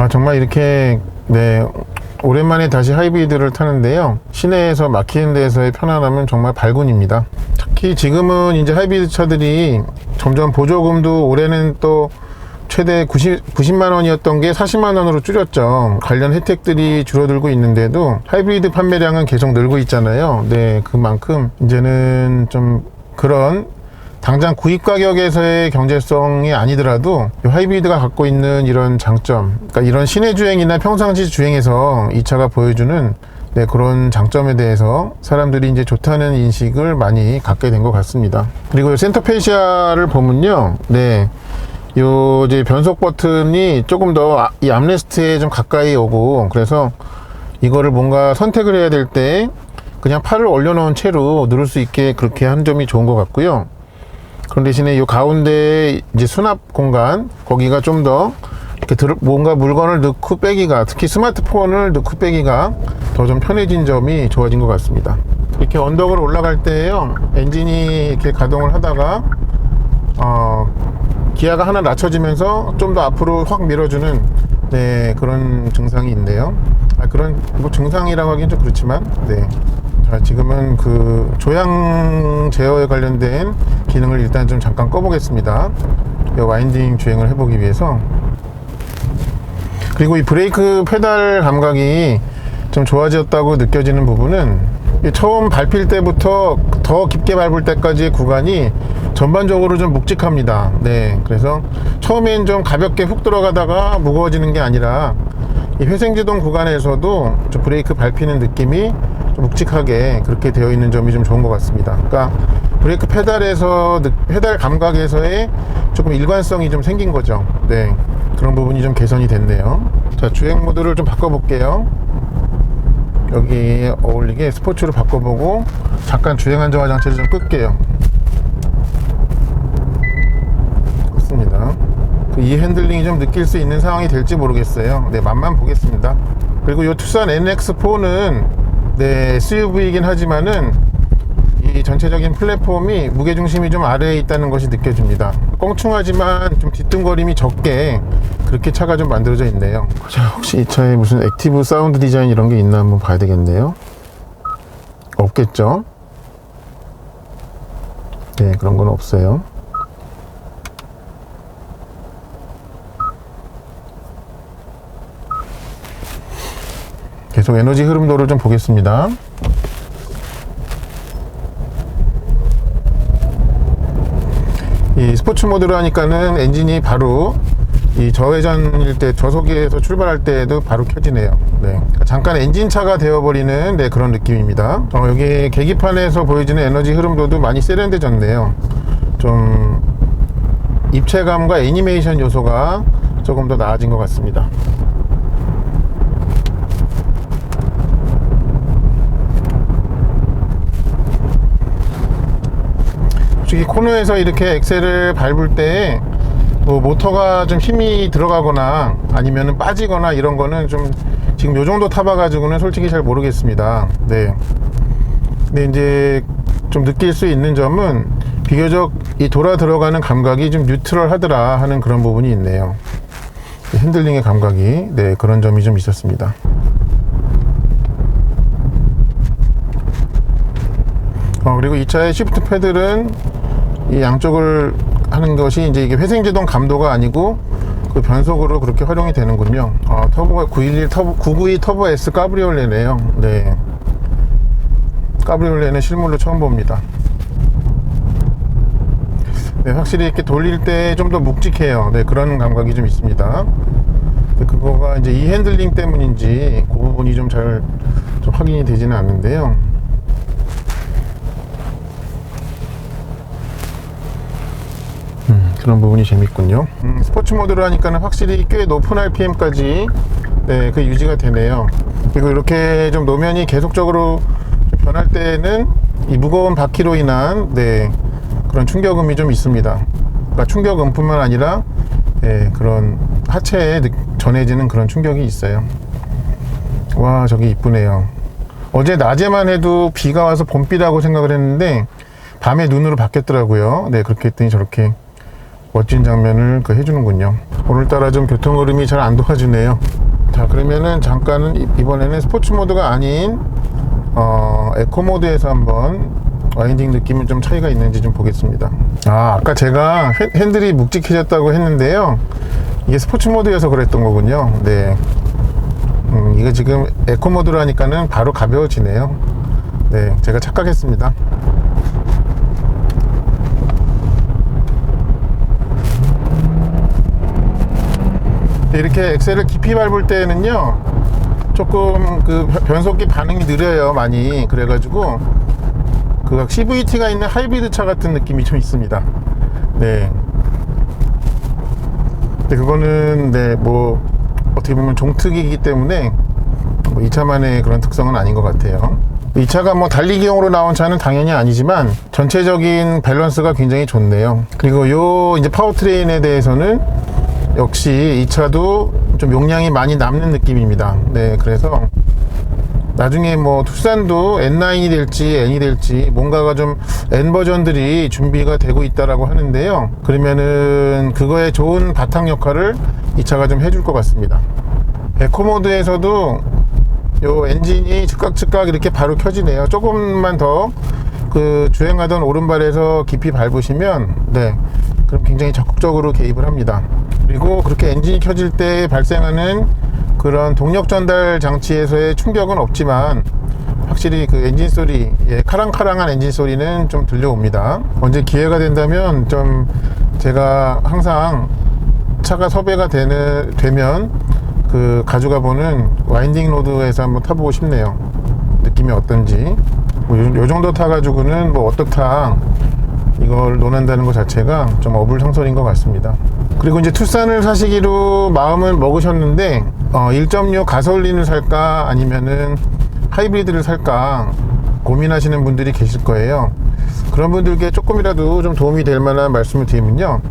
정말 이렇게 오랜만에 다시 하이브리드를 타는데요, 시내에서 막히는 데에서의 편안함은 정말 발군입니다. 특히 지금은 이제 하이브리드 차들이 점점 보조금도 올해는 또 최대 90만 원이었던 게 40만 원으로 줄였죠. 관련 혜택들이 줄어들고 있는데도 하이브리드 판매량은 계속 늘고 있잖아요. 그만큼 이제는 좀 그런 당장 구입 가격에서의 경제성이 아니더라도 하이브리드가 갖고 있는 이런 장점, 그러니까 이런 시내 주행이나 평상시 주행에서 이 차가 보여주는 그런 장점에 대해서 사람들이 이제 좋다는 인식을 많이 갖게 된 것 같습니다. 그리고 센터페시아를 보면요, 요 이제 변속 버튼이 조금 더 이 암레스트에 좀 가까이 오고, 그래서 이거를 뭔가 선택을 해야 될 때 그냥 팔을 올려놓은 채로 누를 수 있게 그렇게 한 점이 좋은 것 같고요. 그런 대신에 이 가운데 이제 수납 공간, 거기가 좀 더 이렇게 뭔가 물건을 넣고 빼기가, 특히 스마트폰을 넣고 빼기가 더 좀 편해진 점이 좋아진 것 같습니다. 이렇게 언덕을 올라갈 때요, 엔진이 이렇게 가동을 하다가 기아가 하나 낮춰지면서 좀 더 앞으로 확 밀어주는 그런 증상이 있네요. 그런 뭐 증상이라고 하기엔 좀 그렇지만, 자, 지금은 그 조향 제어에 관련된 기능을 일단 좀 잠깐 꺼보겠습니다. 와인딩 주행을 해보기 위해서. 그리고 이 브레이크 페달 감각이 좀 좋아졌다고 느껴지는 부분은, 처음 밟힐 때부터 더 깊게 밟을 때까지의 구간이 전반적으로 좀 묵직합니다. 그래서 처음엔 좀 가볍게 훅 들어가다가 무거워지는 게 아니라 이 회생제동 구간에서도 좀 브레이크 밟히는 느낌이 좀 묵직하게 그렇게 되어 있는 점이 좀 좋은 것 같습니다. 그러니까 브레이크 페달에서, 페달 감각에서의 조금 일관성이 좀 생긴 거죠. 그런 부분이 좀 개선이 됐네요. 자, 주행 모드를 좀 바꿔볼게요. 여기에 어울리게 스포츠로 바꿔보고 잠깐 주행 안정화 장치를 좀 끌게요. 그렇습니다. 이 핸들링이 좀 느낄 수 있는 상황이 될지 모르겠어요. 맛만 보겠습니다. 그리고 이 투싼 NX4는 SUV이긴 하지만은 이 전체적인 플랫폼이 무게중심이 좀 아래에 있다는 것이 느껴집니다. 껑충하지만 좀 뒤뚱거림이 적게 그렇게 차가 좀 만들어져 있네요. 자, 혹시 이 차에 무슨 액티브 사운드 디자인 이런 게 있나 한번 봐야 되겠네요. 없겠죠? 그런 건 없어요. 계속 에너지 흐름도를 좀 보겠습니다. 이 스포츠 모드로 하니까는 엔진이 바로 이 저회전일 때, 저속에서 출발할 때에도 바로 켜지네요. 잠깐 엔진차가 되어버리는 그런 느낌입니다. 여기 계기판에서 보여지는 에너지 흐름도도 많이 세련돼졌네요. 좀 입체감과 애니메이션 요소가 조금 더 나아진 것 같습니다. 솔직히 코너에서 이렇게 엑셀을 밟을 때 뭐 모터가 좀 힘이 들어가거나 아니면 빠지거나 이런 거는 좀 지금 요 정도 타봐 가지고는 솔직히 잘 모르겠습니다. 근데 이제 좀 느낄 수 있는 점은 비교적 이 돌아 들어가는 감각이 좀 뉴트럴 하더라 하는 그런 부분이 있네요. 핸들링의 감각이 그런 점이 좀 있었습니다. 그리고 이 차의 시프트 패들은 이 양쪽을 하는 것이 이제 이게 회생제동 감도가 아니고 그 변속으로 그렇게 활용이 되는군요. 터보가 992 터보 S 까브리올레네요. 까브리올레는 실물로 처음 봅니다. 확실히 이렇게 돌릴 때 좀 더 묵직해요. 그런 감각이 좀 있습니다. 그거가 이제 이 핸들링 때문인지 그 부분이 좀 잘 확인이 되지는 않는데요. 그런 부분이 재밌군요. 스포츠 모드로 하니까는 확실히 꽤 높은 RPM까지 그 유지가 되네요. 그리고 이렇게 좀 노면이 계속적으로 변할 때는 이 무거운 바퀴로 인한 그런 충격음이 좀 있습니다. 그러니까 충격음뿐만 아니라 그런 하체에 전해지는 그런 충격이 있어요. 와, 저기 이쁘네요. 어제 낮에만 해도 비가 와서 봄비라고 생각을 했는데 밤에 눈으로 바뀌었더라고요. 그렇게 했더니 저렇게 멋진 장면을 해주는군요. 오늘따라 좀 교통 흐름이 잘 안 도와주네요. 자, 그러면은 잠깐은 이번에는 스포츠 모드가 아닌 에코 모드에서 한번 와인딩 느낌은 좀 차이가 있는지 좀 보겠습니다. 아까 제가 핸들이 묵직해졌다고 했는데요, 이게 스포츠 모드여서 그랬던 거군요. 네. 이거 지금 에코 모드로 하니까는 바로 가벼워지네요. 네, 제가 착각했습니다. 이렇게 엑셀을 깊이 밟을 때는요, 조금 그 변속기 반응이 느려요, 많이. 그래가지고 그 CVT가 있는 하이브리드 차 같은 느낌이 좀 있습니다. 네. 근데 그거는 네, 뭐 어떻게 보면 종특이기 때문에 뭐 이 차만의 그런 특성은 아닌 것 같아요. 이 차가 뭐 달리기용으로 나온 차는 당연히 아니지만 전체적인 밸런스가 굉장히 좋네요. 그리고 요 이제 파워트레인에 대해서는 역시 이 차도 좀 용량이 많이 남는 느낌입니다. 네, 그래서 나중에 뭐 투싼도 N9이 될지 N이 될지 뭔가가 좀 N 버전들이 준비가 되고 있다라고 하는데요, 그러면은 그거에 좋은 바탕 역할을 이 차가 좀 해줄 것 같습니다. 에코 모드에서도 요 엔진이 즉각 이렇게 바로 켜지네요. 조금만 더 그 주행하던 오른발에서 깊이 밟으시면 네, 그럼 굉장히 적극적으로 개입을 합니다. 그리고 그렇게 엔진이 켜질 때 발생하는 그런 동력 전달 장치에서의 충격은 없지만 확실히 그 엔진 소리, 카랑카랑한 엔진 소리는 좀 들려옵니다. 언제 기회가 된다면 좀 제가 항상 차가 섭외가 되면 그 가져가 보는 와인딩 로드에서 한번 타보고 싶네요. 느낌이 어떤지. 뭐 요 정도 타가지고는 뭐 어떻다 이걸 논한다는 것 자체가 좀 어불성설인 것 같습니다. 그리고 이제 투싼을 사시기로 마음을 먹으셨는데 1.6 가솔린을 살까 아니면은 하이브리드를 살까 고민하시는 분들이 계실 거예요. 그런 분들께 조금이라도 좀 도움이 될 만한 말씀을 드리면요,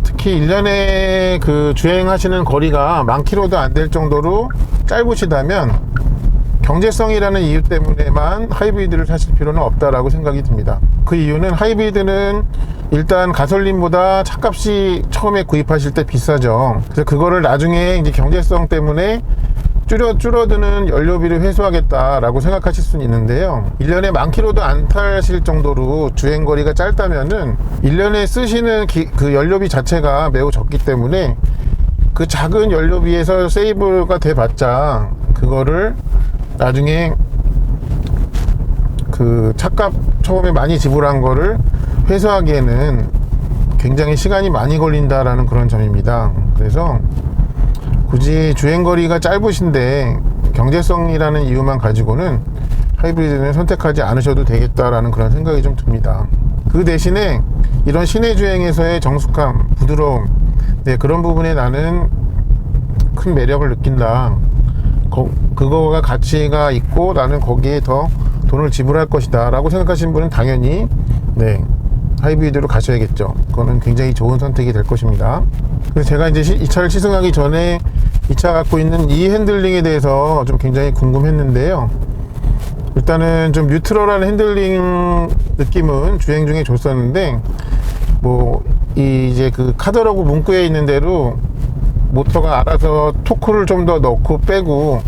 특히 1년에 그 주행하시는 거리가 10,000km도 안 될 정도로 짧으시다면 경제성이라는 이유 때문에만 하이브리드를 사실 필요는 없다라고 생각이 듭니다. 그 이유는 하이브리드는 일단 가솔린보다 차값이 처음에 구입하실 때 비싸죠. 그래서 그거를 나중에 이제 경제성 때문에 줄어드는 연료비를 회수하겠다라고 생각하실 수는 있는데요, 1년에 10,000km도 안 타실 정도로 주행거리가 짧다면은 1년에 쓰시는 그 연료비 자체가 매우 적기 때문에 그 작은 연료비에서 세이브가 돼봤자 그거를 나중에 그 차값 처음에 많이 지불한 거를 회수하기에는 굉장히 시간이 많이 걸린다라는 그런 점입니다. 그래서 굳이 주행거리가 짧으신데 경제성이라는 이유만 가지고는 하이브리드는 선택하지 않으셔도 되겠다라는 그런 생각이 좀 듭니다. 그 대신에 이런 시내 주행에서의 정숙함, 부드러움, 네, 그런 부분에 나는 큰 매력을 느낀다, 그거가 가치가 있고 나는 거기에 더 돈을 지불할 것이다 라고 생각하시는 분은 당연히 네, 하이브리드로 가셔야겠죠. 그거는 굉장히 좋은 선택이 될 것입니다. 그래서 제가 이제 이 차를 시승하기 전에 이 차 갖고 있는 이 핸들링에 대해서 좀 굉장히 궁금했는데요, 일단은 좀 뉴트럴한 핸들링 느낌은 주행 중에 줬었는데 뭐 이제 그 카더라고 문구에 있는 대로 모터가 알아서 토크를 좀 더 넣고 빼고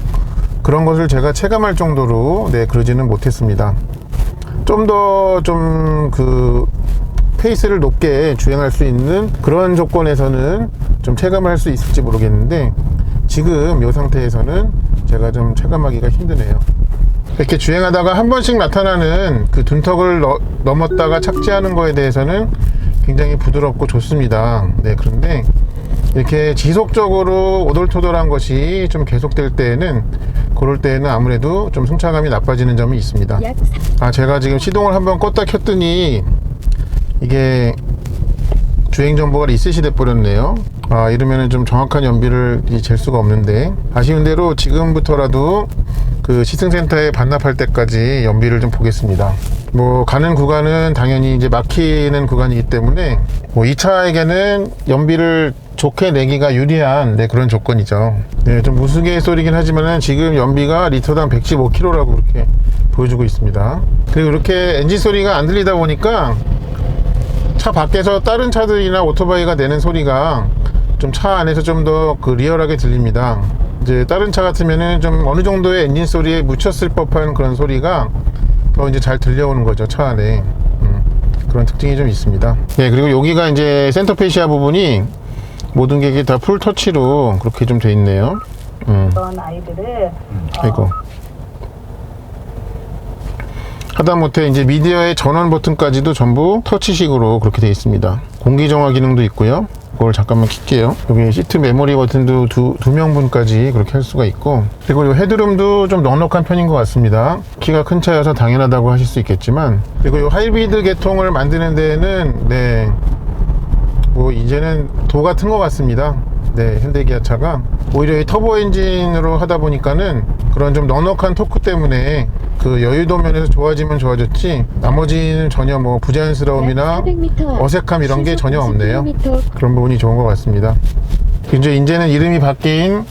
그런 것을 제가 체감할 정도로 네, 그러지는 못했습니다. 좀 더 좀 그 페이스를 높게 주행할 수 있는 그런 조건에서는 좀 체감할 수 있을지 모르겠는데 지금 이 상태에서는 제가 좀 체감하기가 힘드네요. 이렇게 주행하다가 한 번씩 나타나는 그 둔턱을 넘었다가 착지하는 거에 대해서는 굉장히 부드럽고 좋습니다. 네, 그런데 이렇게 지속적으로 오돌토돌한 것이 좀 계속될 때에는, 그럴 때에는 아무래도 좀 승차감이 나빠지는 점이 있습니다. 제가 지금 시동을 한번 껐다 켰더니 이게 주행 정보가 리셋이 돼 버렸네요. 이러면은 좀 정확한 연비를 잴 수가 없는데, 아쉬운 대로 지금부터라도 그 시승센터에 반납할 때까지 연비를 좀 보겠습니다. 뭐 가는 구간은 당연히 이제 막히는 구간이기 때문에 뭐 이 차에게는 연비를 좋게 내기가 유리한 그런 조건이죠. 네, 좀 우스갯소리긴 하지만은 지금 연비가 리터당 115km라고 그렇게 보여주고 있습니다. 그리고 이렇게 엔진 소리가 안 들리다 보니까 차 밖에서 다른 차들이나 오토바이가 내는 소리가 좀 차 안에서 좀 더 그 리얼하게 들립니다. 이제 다른 차 같으면은 좀 어느 정도의 엔진 소리에 묻혔을 법한 그런 소리가 더 이제 잘 들려오는 거죠, 차 안에. 그런 특징이 좀 있습니다. 네, 그리고 여기가 이제 센터페시아 부분이 모든 게 다 풀 터치로 그렇게 좀 돼 있네요. 그런 아이들을 아이고. 하다못해 이제 미디어의 전원 버튼까지도 전부 터치식으로 그렇게 되어 있습니다. 공기 정화 기능도 있고요. 그걸 잠깐만 킬게요. 여기 시트 메모리 버튼도 두 명분까지 그렇게 할 수가 있고, 그리고 이 헤드룸도 좀 넉넉한 편인 것 같습니다. 키가 큰 차여서 당연하다고 하실 수 있겠지만, 그리고 이 하이브리드 계통을 만드는 데는 네, 뭐 이제는 도 같은 것 같습니다. 네, 현대기아차가 오히려 이 터보 엔진으로 하다 보니까는 그런 좀 넉넉한 토크 때문에 그 여유도 면에서 좋아지면 좋아졌지, 나머지는 전혀 뭐 부자연스러움이나 어색함 이런 게 전혀 없네요. 그런 부분이 좋은 것 같습니다. 이제는 이름이 바뀐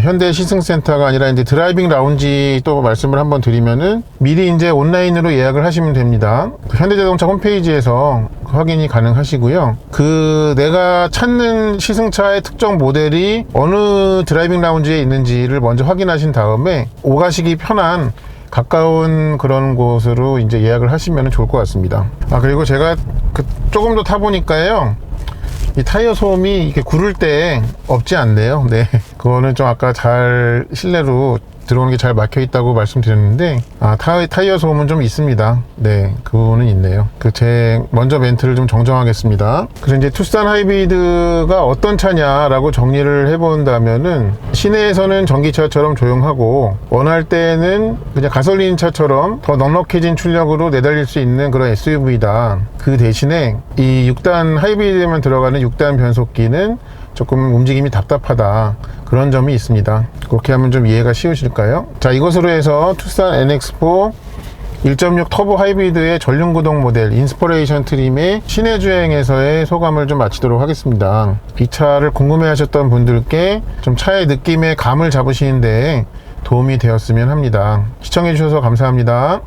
현대 시승센터가 아니라 이제 드라이빙 라운지 또 말씀을 한번 드리면은 미리 이제 온라인으로 예약을 하시면 됩니다. 현대자동차 홈페이지에서 확인이 가능하시고요. 그 내가 찾는 시승차의 특정 모델이 어느 드라이빙 라운지에 있는지를 먼저 확인하신 다음에 오가시기 편한 가까운 그런 곳으로 이제 예약을 하시면 좋을 것 같습니다. 그리고 제가 조금 더 타보니까요, 이 타이어 소음이 이렇게 구를 때 없지 않네요. 네, 그거는 좀 아까 잘 실내로 들어오는 게 잘 막혀 있다고 말씀드렸는데, 타이어 소음은 좀 있습니다. 네, 그 부분은 있네요. 제 먼저 멘트를 좀 정정하겠습니다. 그래서 이제 투싼 하이브리드가 어떤 차냐라고 정리를 해본다면은, 시내에서는 전기차처럼 조용하고 원할 때는 그냥 가솔린 차처럼 더 넉넉해진 출력으로 내달릴 수 있는 그런 SUV다. 그 대신에 이 6단 하이브리드에만 들어가는 6단 변속기는 조금 움직임이 답답하다, 그런 점이 있습니다. 그렇게 하면 좀 이해가 쉬우실까요? 자, 이것으로 해서 투싼 NX4 1.6 터보 하이브리드의 전륜구동 모델 인스퍼레이션 트림의 시내 주행에서의 소감을 좀 마치도록 하겠습니다. 이 차를 궁금해 하셨던 분들께 좀 차의 느낌의 감을 잡으시는데 도움이 되었으면 합니다. 시청해 주셔서 감사합니다.